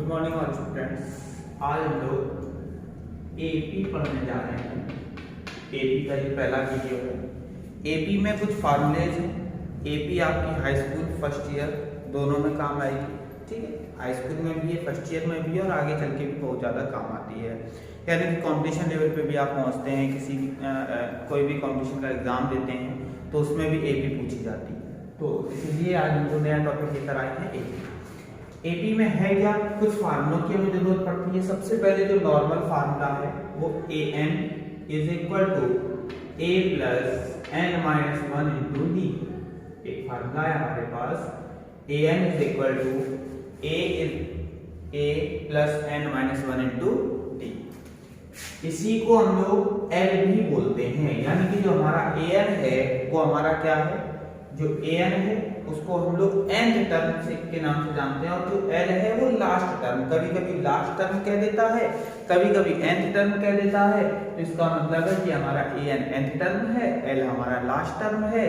Good morning all students. आज हम लोग एपी पढ़ने जा रहे हैं। एपी का ये पहला वीडियो है। एपी में कुछ फार्मूलेज हैं। एपी आपकी हाई स्कूल फर्स्ट ईयर दोनों में काम आएगी, ठीक है। हाई स्कूल में भी है, फर्स्ट ईयर में भी है और आगे चल के भी बहुत ज़्यादा काम आती है। यानी कि कॉम्पिटिशन लेवल पे भी आप पहुँचते हैं, किसी भी कोई भी कॉम्पिटिशन का एग्ज़ाम देते हैं तो उसमें भी एपी पूछी जाती है। तो इसलिए आज हम लोग नया टॉपिक लेकर आए हैं एपी। एपी में है क्या, कुछ फार्मूलों की हमें जरूरत पड़ती है। सबसे पहले जो नॉर्मल फार्मूला है वो A N is equal to A plus N minus one into D. एक फार्मूला है हमारे पास, A N is equal to A plus N minus one into D. इसी को हम लोग एल भी बोलते हैं, यानी कि जो हमारा ए एन है वो हमारा क्या है, जो ए एन है उसको हम लोग nth टर्म से के नाम से जानते हैं, और जो एल है वो लास्ट टर्म, कभी कभी लास्ट टर्म कह देता है, कभी कभी nth टर्म कह देता है। तो इसका मतलब है कि हमारा ए एन nth टर्म है, एल हमारा लास्ट टर्म है,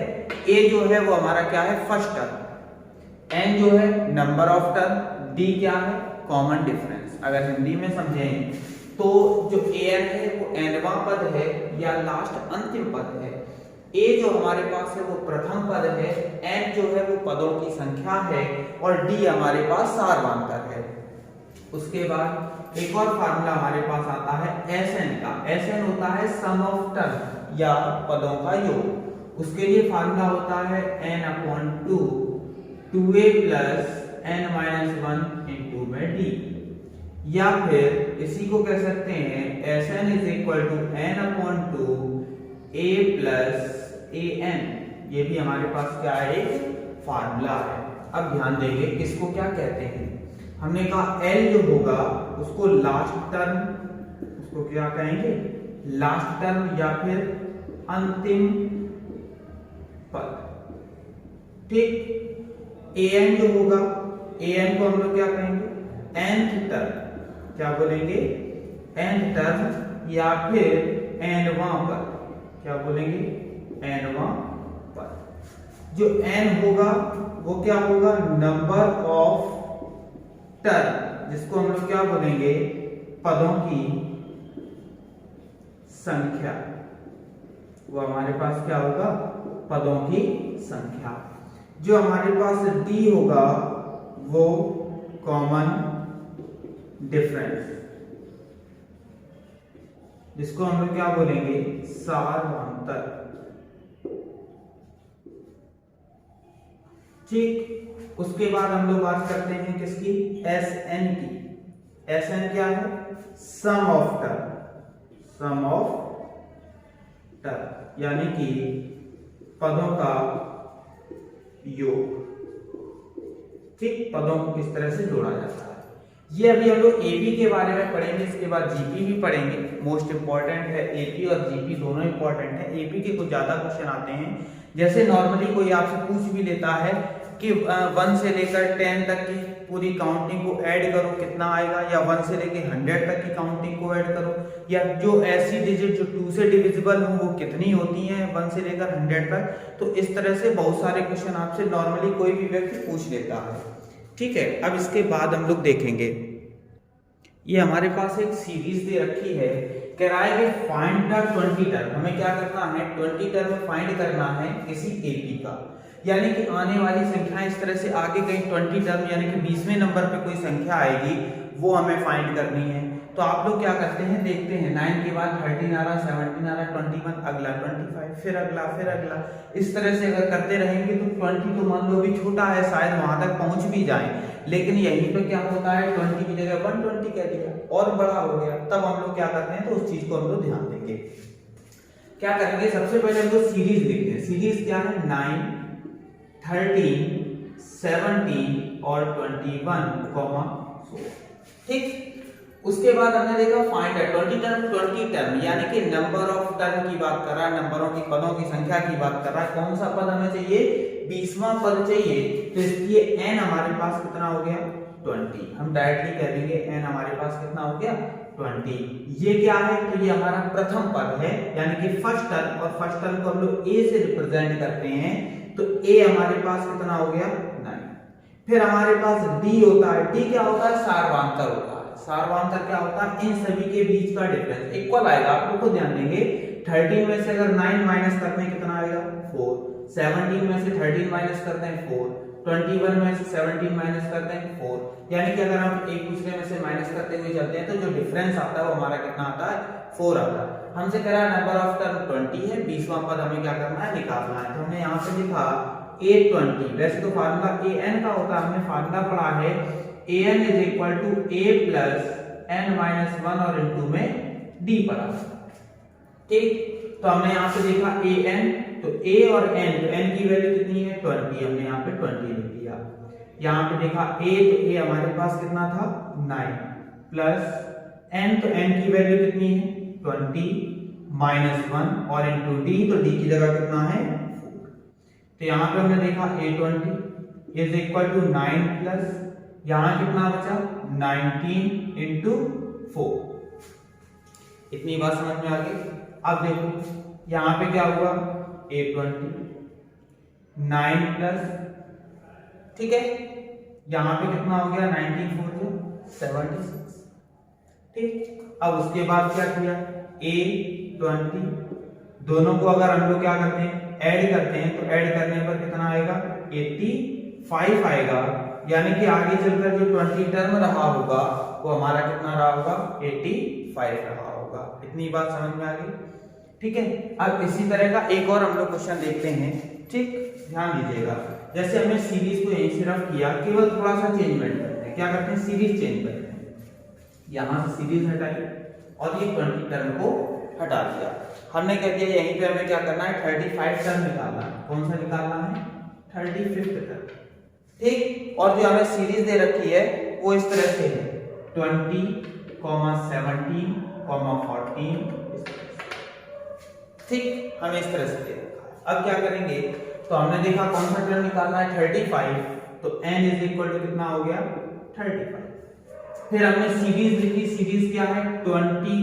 ए जो है वो हमारा क्या है, फर्स्ट टर्म, एन जो है नंबर ऑफ टर्म, डी क्या है, कॉमन डिफरेंस। अगर हिंदी में समझें तो जो ए एन है वो nवां पद है या लास्ट अंतिम पद है, ए जो हमारे पास है वो प्रथम पद है, एन जो है वो पदों की संख्या है, और डी हमारे पास सारवांतर है। उसके बाद एक और फार्मूला हमारे पास आता है एस एन का। एस एन होता है सम ऑफ टर्म या पदों का योग। उसके लिए फार्मूला होता है N upon two, two A plus N minus one into में डी। या फिर इसी को कह सकते हैं S N is equal to N upon two A plus A N. ये भी हमारे पास क्या है, एक फार्मूला है। अब ध्यान देंगे किसको क्या कहते हैं। हमने कहा एल जो होगा उसको लास्ट टर्म, उसको क्या कहेंगे, लास्ट टर्म या फिर अंतिम पद, ठीक। ए एन जो होगा, ए एन को हम लोग क्या कहेंगे, nth टर्म, क्या बोलेंगे, nth टर्म या फिर nवां पद, क्या बोलेंगे, nवां पद। जो n होगा वो क्या होगा, नंबर ऑफ टर्म, जिसको हम लोग क्या बोलेंगे, पदों की संख्या। वो हमारे पास क्या होगा, पदों की संख्या। जो हमारे पास d होगा वो कॉमन डिफरेंस, जिसको हम लोग क्या बोलेंगे, सारवांतर, ठीक। उसके बाद हम लोग बात करते हैं किसकी, एस एन की। एस एन क्या है, sum of term, sum of term, यानी कि पदों का योग, ठीक। पदों को किस तरह से जोड़ा जाता है, ये अभी हम लोग एपी के बारे में पढ़ेंगे। इसके बाद जीपी भी पढ़ेंगे। मोस्ट इंपॉर्टेंट है एपी और जीपी, दोनों इंपॉर्टेंट है। एपी के कुछ ज्यादा क्वेश्चन आते हैं, जैसे नॉर्मली कोई आपसे पूछ भी लेता है कि 1 से लेकर 10 तक की पूरी काउंटिंग को ऐड करो कितना आएगा, या 1 से लेकर 100 तक की काउंटिंग को ऐड करो, या जो ऐसी डिजिट जो 2 से डिविजिबल हो वो कितनी होती हैं 1 से लेकर 100 तक। तो इस तरह से बहुत सारे क्वेश्चन आपसे नॉर्मली कोई भी व्यक्ति पूछ लेता है, ठीक है। अब इसके बाद हम लोग देखेंगे, ये हमारे पास एक सीरीज दे रखी है, कराएंगे फाइंड द 20 टर्म। हमें क्या करना है, 20 टर्म फाइंड करना है किसी एपी का, यानी कि आने वाली संख्या इस तरह से आगे कहीं 20 टर्म यानी कि 20वें नंबर पे कोई संख्या आएगी वो हमें फाइंड करनी है। तो आप लोग क्या करते हैं, देखते हैं 9 के बाद 13 आ रहा, 17 आ रहा, 21, अगला 25, फिर अगला, फिर अगला, इस तरह से अगर करते रहेंगे तो 20 तो मान लो भी छोटा है, शायद वहां तक पहुंच भी जाए, लेकिन यहीं पे क्या होता है 20 की जगह 120 कह दिया और बड़ा हो गया। तब हम लोग क्या करते हैं, तो उस चीज को हम लोग ध्यान देंगे। क्या करेंगे, सबसे पहले हम लोग सीरीज देखते हैं। सीरीज क्या है, 9, 13, 17 और 21, ठीक। उसके बाद हमने देखा फाइंड 20 टर्म यानी कि नंबर ऑफ टर्म की बात कर रहा है, नंबरों की पदों की संख्या की बात कर रहा है। कौन सा पद हमें चाहिए, 20वां पद चाहिए। तो इसलिए n हमारे पास कितना हो गया, 20। हम डायरेक्टली कह देंगे n हमारे पास कितना हो गया, 20। ये क्या है, तो ये हमारा प्रथम पद है, यानी कि फर्स्ट टर्म, और फर्स्ट टर्म को हम लोग a से रिप्रेजेंट करते हैं। तो a हमारे पास कितना हो गया, 9। फिर हमारे पास डी होता है। डी क्या होता है? सार्वंतर होता है। सार्वंतर क्या होता है? इन सभी के बीच का डिफरेंस इक्वल आएगा। आप लोग को ध्यान देंगे 13 में से अगर 9 माइनस करते हैं कितना आएगा? 4। 17 में से 13 माइनस करते हैं 4। 21 में से 17 माइनस करते हैं 4। यानी कि अगर हम एक दूसरे में से माइनस करते हुए चलते हैं तो जो डिफरेंस आता है वो हमारा कितना आता है? 4 आता है। हमसे कह रहा है नंबर ऑफ टर्म 20 है, 20वां पद हमें क्या करना है? निकालना है। तो हमने यहाँ पे लिखा a20। वैसे तो फार्मूला an का होता है, हमने फार्मूला पढ़ा है an is equal to a plus n minus 1 और इनटू में d पढ़ा। ठीक, तो हमने यहाँ पे देखा an, तो a और n, तो n की वैल्यू कितनी है? 20। हमने यहाँ पे 20 लिख दिया। यहाँ पे देखा a, तो a हमारे पास कितना था? 9 प्लस n, तो n की वैल्यू कितनी है? 20 माइनस 1 और इनटू d, तो d की जगह कितना है? 4। तो यहाँ पे हमने देखा a20 is equal to 9 plus यहाँ कितना बचा? 19 इंटू 4। इतनी बात समझ में आ गई। अब देखो यहाँ पे क्या हुआ? a20 9 प्लस, ठीक है, यहाँ पे कितना हो गया? 19 4 76। ठीक, अब उसके बाद क्या किया? a20 दोनों को अगर हम लोग क्या करते हैं? ऐड करते हैं, तो ऐड करने पर कितना आएगा? 85 आएगा। यानी कि आगे चलकर जो 20 टर्म रहा होगा वो हमारा कितना रहा होगा? 85 रहा होगा। इतनी बात समझ में आ गई। ठीक है, अब इसी तरह का एक और हम लोग क्वेश्चन देखते हैं। ठीक, ध्यान दीजिएगा। जैसे हमने सीरीज को यहीं से रफ किया, केवल थोड़ा सा चेंजमेंट करते हैं। क्या करते हैं? सीरीज चेंज करते हैं। यहां से सीरीज हटाई और ये 20 टर्म को हटा दिया। हमने कह दिया यहीं पे हमें क्या करना है? 35 टर्म निकालना है। कौन सा निकालना है? 35 टर्म। ठीक, और जो हमें सीरीज दे रखी है वो इस तरह से है 20, 17, 14। ठीक, हमें इस तरह से दे रखा है। अब क्या करेंगे? तो हमने देखा कौन सा टर्म निकालना है? 35, तो n इज इक्वल टू कितना हो गया? 35। फिर हमने सीरीज लिखी। सीरीज क्या है? 20,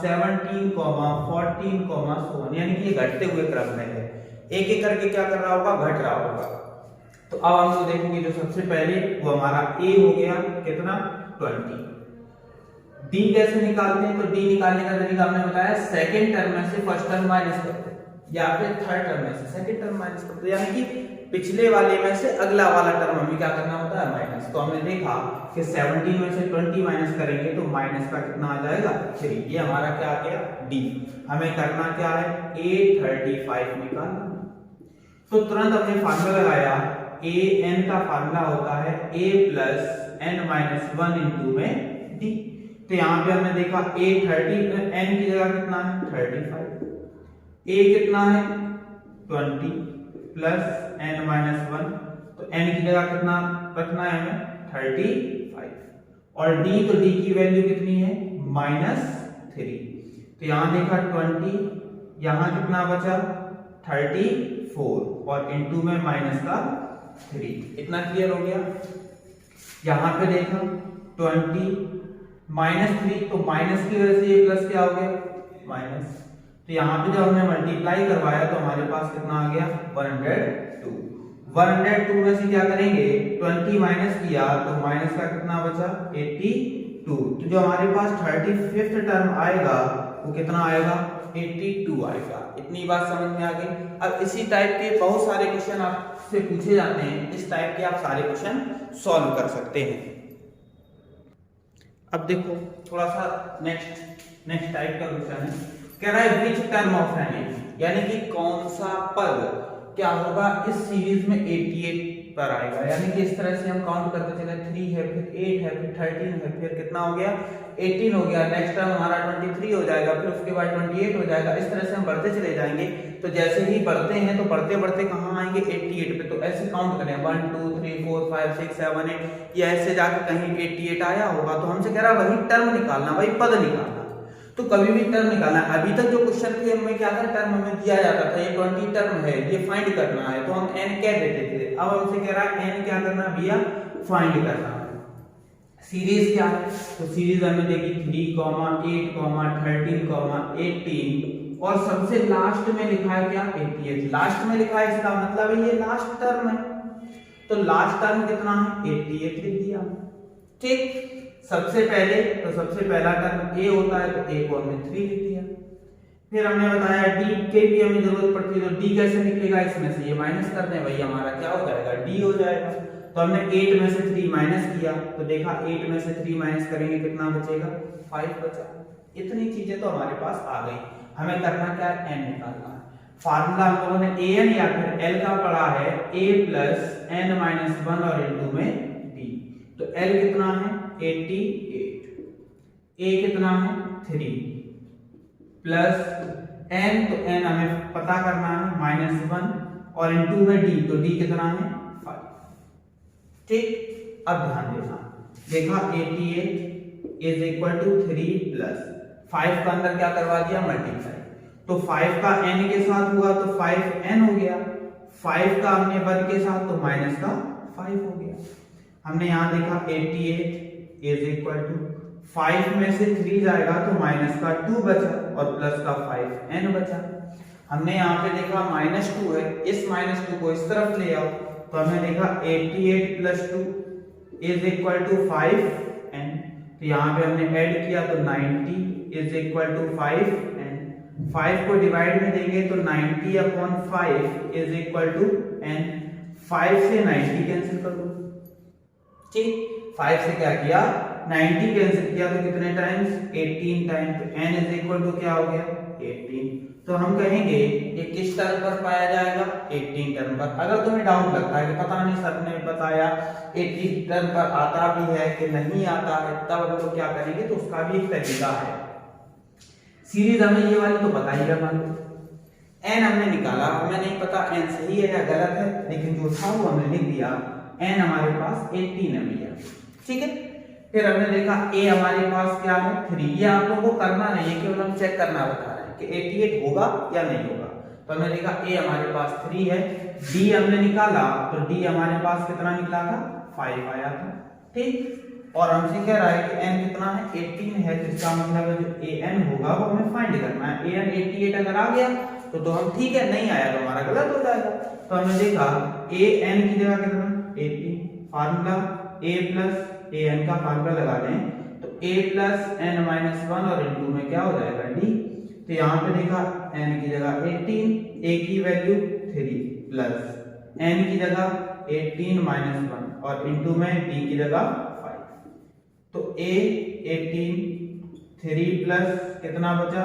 17, 14, so on। यानी कि ये घटते हुए क्रम में है। एक एक करके क्या कर रहा होगा? घट रहा होगा। तो अब हम लोग देखेंगे जो सबसे पहले वो हमारा a हो गया कितना? 20। d कैसे निकालते हैं? तो d निकालने का तरीका हमने बताया, सेकंड टर्म में से फर्स्ट टर्म माइनस करते हैं या फिर थर्ड टर्म में से सेकंड टर्म माइनस करते हैं। यानी कि पिछले वाले में से अगला वाला टर्म हमें क्या करना होता है? माइनस। तो हमने देखा कि 17 में से 20 माइनस करेंगे तो माइनस का कितना आ जाएगा? 3। ये हमारा क्या आ गया? d। हमें करना क्या है? a35 निकालना। तो तुरंत हमने फार्मूला लगाया। an का फार्मूला होता है a plus n minus 1 into में d। तो यहाँ पे हमने देखा a30, n की जगह कितना है? 35। a कितना है? 20 प्लस n माइनस 1, तो n की जगह कितना रखना है हमें? 35। और d, तो d की वैल्यू कितनी है? -3। तो यहाँ देखा 20, यहाँ कितना बचा? 34 और इनटू में माइनस का 3। इतना क्लियर हो गया। यहाँ पे देखा 20 -3, तो माइनस की वजह से ये प्लस क्या हो गया? माइनस। तो यहाँ पे जब हमने मल्टीप्लाई करवाया तो हमारे पास कितना आ गया? 102। 102 में से क्या करेंगे? 20 माइनस किया तो माइनस का कितना बचा? 82। तो जो हमारे पास 35th टर्म आएगा वो कितना आएगा? 82 आएगा। इतनी बात समझ में आ गई। अब इसी टाइप के बहुत सारे क्वेश्चन आपसे पूछे जाते हैं। इस टाइप के आप सारे क्वेश्चन सॉल्व कर सकते हैं। अब देखो थोड़ा सा नेक्स्ट टाइप का क्वेश्चन है। कह रहा है which term of an AP, यानी कि कौन सा पद क्या होगा इस सीरीज में 88 पर आएगा। यानी कि इस तरह से हम काउंट करते चले, 3 है, फिर 8 है, फिर 13 है, फिर कितना हो गया? 18 हो गया। नेक्स्ट टर्म हमारा 23 हो जाएगा, फिर उसके बाद 28 हो जाएगा। इस तरह से हम बढ़ते चले जाएंगे। तो जैसे ही बढ़ते हैं तो बढ़ते बढ़ते कहाँ आएंगे? 88 पे। तो ऐसे काउंट करें 1 2 3 4 5 6 7 8, या ऐसे जाकर कहीं 88 आया होगा। तो हमसे कह रहा वही टर्म निकालना, वही पद निकालना। तो कभी भी टर्म निकालना। अभी तक जो क्वेश्चन थे हमें क्या था? टर्म हमें दिया जाता था, ये 20 टर्म है, ये फाइंड करना है, तो हम n कह देते थे। अब हमसे कह रहा है n क्या करना भैया? फाइंड करना है। सीरीज क्या है? तो सीरीज हमने देखी 3, 8, 13, 18 और सबसे लास्ट में लिखा है क्या? 88। लास्ट में लिखा है, इसका मतलब है ये लास्ट टर्म है। तो लास्ट टर्म कितना है 88 लिख दिया। ठीक, सबसे पहला टर्म a होता है तो a को हमने 3 लिख दिया। फिर हमने बताया d के भी हमें जरूरत पड़ती है, तो d कैसे निकलेगा, इसमें से ये माइनस कर दें, वही हमारा क्या हो जाएगा d हो जाएगा। तो हमने 8 में से 3 माइनस किया, तो देखा 8 में से 3 माइनस करेंगे कितना बचेगा 5 बचा। इतनी चीजें तो हमारे पास आ गई, हमें करना क्या है n निकालना है। फार्मूला हम लोगों ने an या फिर l का पढ़ा है a प्लस n माइनस 1 और इनटू में d। तो l कितना है 88, a कितना है 3 प्लस n, तो n हमें पता करना है -1 और इनटू में d, तो d कितना है 5। ठीक, अब ध्यान देना, देखा 88 इज इक्वल टू 3 प्लस 5 का अंदर क्या करवा दिया मल्टीप्लाई, तो 5 का n के साथ हुआ तो 5n हो गया, 5 का हमने 1 के साथ तो माइनस का 5 हो गया। हमने यहाँ देखा 88 इज इक्वल टू 5 में से 3 जाएगा तो माइनस का 2 बचा और प्लस का 5n बचा। हमने यहाँ पे देखा -2 है, इस -2 को इस तरफ ले आओ, तो हमने देखा 88 plus 2 is equal to 5n, तो यहाँ पे हमने ऐड किया तो 90 इज इक्वल टू 5n। 5 को डिवाइड में देंगे तो 90 upon 5 is equal to n। 5 से 90 कैंसिल कर दो। ठीक, 5 से क्या किया 90 कैंसिल किया तो कितने टाइम्स 18 टाइम, तो n इज इक्वल टू क्या हो गया 18। तो हम कहेंगे ये किस टर्म पर पाया जाएगा 18 टर्म पर। अगर तुम्हें डाउट लगता है कि पता नहीं सर ने बताया 18 टर्म पर आता भी है कि नहीं आता है, तब हम लोग क्या करेंगे, तो उसका भी एक तरीका है। सीरीज हमें ये वाली तो बताइएगा, मान लो n हमने निकाला, हमें नहीं पता n सही है या गलत है, लेकिन जो था वो हमने लिख दिया, n हमारे पास 18 मिला। ठीक है, फिर हमने देखा a हमारे पास क्या है 3। ये आप लोगों को करना नहीं है, केवल हम चेक करना बता रहे हैं कि 88 होगा या नहीं होगा। तो हमने देखा a हमारे पास 3 है, d हमने निकाला तो d हमारे पास कितना निकला था 5 आया था। ठीक, और हमसे कह रहा है कि n कितना है 18 है, जिसका मतलब है जो an होगा वो हमें फाइंड करना है। an 88 अगर आ गया तो हम ठीक है, नहीं आया तो हमारा गलत हो जाएगा। तो हमने देखा an की जगह कितना 18, फार्मूला a प्लस an का फार्मूला लगा दें तो a प्लस n माइनस 1 और इनटू में क्या हो जाएगा d। तो यहाँ पे देखा n की जगह 18, a की वैल्यू 3 प्लस n की जगह 18 माइनस 1 और इनटू में d की जगह 5। तो a 18 3 प्लस कितना बचा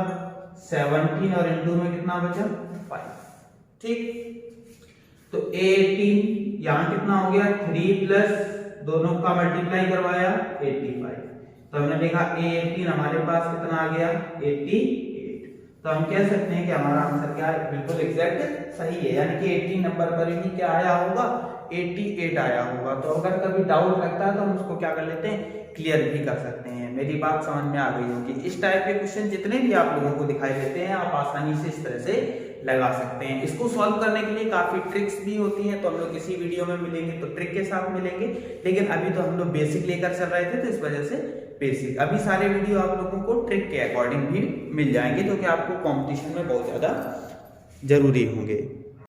17 और इनटू में कितना बचा 5। ठीक, तो a 18 यहाँ कितना हो गया 3 प्लस दोनों का मल्टीप्लाई करवाया 85। तो हमने देखा a 18 हमारे पास कितना आ गया 88। तो हम कह सकते हैं कि हमारा आंसर क्या है, बिल्कुल एग्जैक्ट सही है, यानी कि 18 नंबर पर ही क्या आया होगा 88 आया होगा। तो अगर कभी डाउट लगता है तो हम उसको क्या कर लेते हैं क्लियर भी कर सकते हैं। मेरी बात समझ में आ गई होगी। इस टाइप के क्वेश्चन जितने भी आप लोगों को दिखाई देते हैं आप आसानी से इस तरह से लगा सकते हैं। इसको सॉल्व करने के लिए काफी ट्रिक्स भी होती हैं, तो हम लोग इसी वीडियो में मिलेंगे तो ट्रिक के साथ मिलेंगे, लेकिन अभी तो हम लोग बेसिक लेकर चल रहे थे तो इस वजह से बेसिक। अभी सारे वीडियो आप लोगों को ट्रिक के अकॉर्डिंग भी मिल जाएंगे, जो कि आपको कॉम्पिटिशन में बहुत ज्यादा जरूरी होंगे।